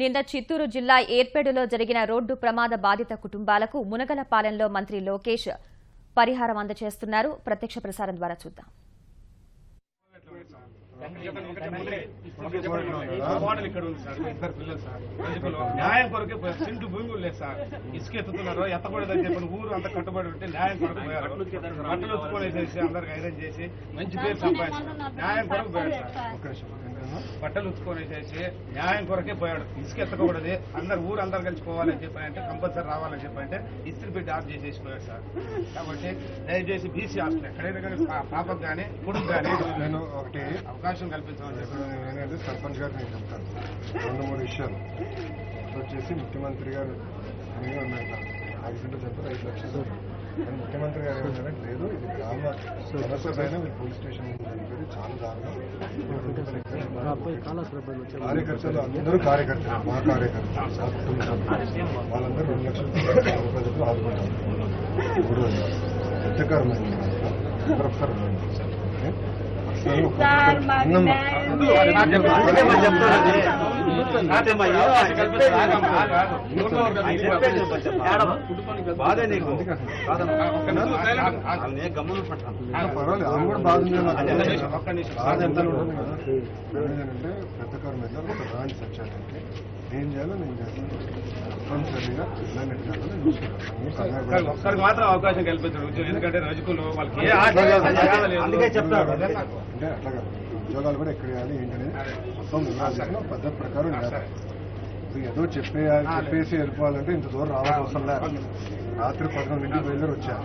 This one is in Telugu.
నిన్న చిత్తూరు జిల్లా ఏర్పేడులో జరిగిన రోడ్డు ప్రమాద బాధిత కుటుంబాలకు మునగలపాలెంలో మంత్రి లోకేష్ పరిహారం అందజేస్తున్నారు. ప్రత్యక్ష ప్రసారం ద్వారా చూద్దాం. న్యాయం కొరకే సింటు భూమి లేదు సార్. ఇసుక ఎత్తుతున్నారు, ఎత్తకూడదని చెప్పిన ఊరు అంతా కట్టుబడి ఉంటే న్యాయం కొరకు పోయారు. బట్టలు ఉత్తుకొనేసేసి అందరికి ఐరన్ చేసి మంచి పేరు సంపాదించారు. న్యాయం కొరకు పోయాడు సార్. బట్టలు ఉత్తుకొనేసేసి న్యాయం కొరకే పోయాడు. ఇసుక ఎత్తకూడదు, ఊరు అందరు కలిసి పోవాలని చెప్పాయంటే, కంపల్సరీ రావాలని చెప్పంటే ఇస్త్రీ పెట్టి ఆఫ్ చేసేసి పోయాడు సార్. కాబట్టి దయచేసి బీసీ హాస్టల్ ఎక్కడైనా కానీ పాపకు కానీ కొడుకు కానీ నేను ఒకటి అవకాశం కల్పించమని చెప్పాను. నేనైతే సర్పంచ్ గారు నేను చెప్తాను 2-3 విషయాలు. వచ్చేసి ముఖ్యమంత్రి గారు యాక్సిడెంట్ చెప్పారు 5 లక్షలు. కానీ ముఖ్యమంత్రి గారు ఏమంటారంటే లేదు, ఇది గ్రామ సమస్యపైన మీరు పోలీస్ స్టేషన్ చెప్పేది చాలా దారుణం. కార్యకర్తలు అందరూ కార్యకర్తలు, మా కార్యకర్తలు వాళ్ళందరూ 2 లక్షల రూపాయలతో ఆదుకుంటారు. మూడోది చట్టకరమైన ఒకసారి పర్వాలేదు, ఆమె కూడా బాధ బాధ ఎంత ఏంటంటే ప్రతకారం మీద ఒక రాండి సచ్చాలంటే ఏం చేయాలో నేను చేస్తాను. తప్పనిసరిగా పిల్లల్ని ఎట్లా నేను చూసుకుంటాను. ఒకసారి మాత్రం అవకాశం కల్పించడు. ఎందుకంటే రజకులు వాళ్ళకి అంటే అట్లా కాదు, ఉద్యోగాలు కూడా ఎక్కడ వేయాలి ఏంటనేది మొత్తం వివరాలు పద్ధతి ప్రకారం చేస్తారు. ఏదో చెప్పేసి వెళ్ళిపోవాలంటే ఇంత దూరం రావాల్సిన అవసరం లేదు. రాత్రి 11 బయలుదేరి వచ్చారు.